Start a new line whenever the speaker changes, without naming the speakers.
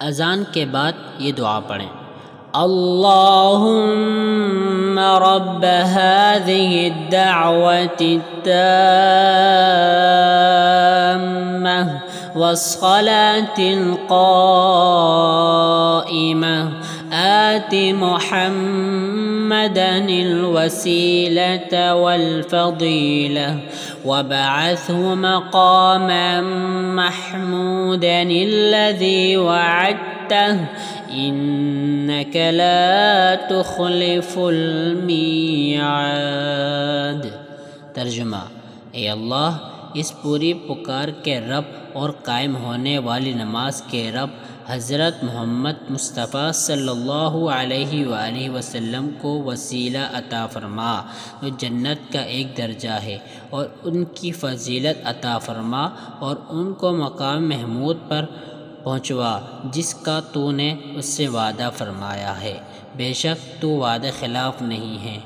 اذان کے بعد یہ دعا پڑھیں، اللہم رب هذه الدعوة التامة والصلاة القائمة آت محمدا الوسيلة والفضيلة وابعثه مقاما محمودا الذي وعدته إنك لا تخلف الميعاد۔ ترجمہ، اے اللہ، اس پوری پکار کے رب اور قائم ہونے والی نماز کے رب حضرت محمد مصطفیٰ صلی اللہ علیہ وآلہ وسلم کو وسیلہ عطا فرما جو جنت کا ایک درجہ ہے، اور ان کی فضیلت عطا فرما اور ان کو مقام محمود پر پہنچوا جس کا تو نے اس سے وعدہ فرمایا ہے، بے شک تو وعدہ خلاف نہیں ہے۔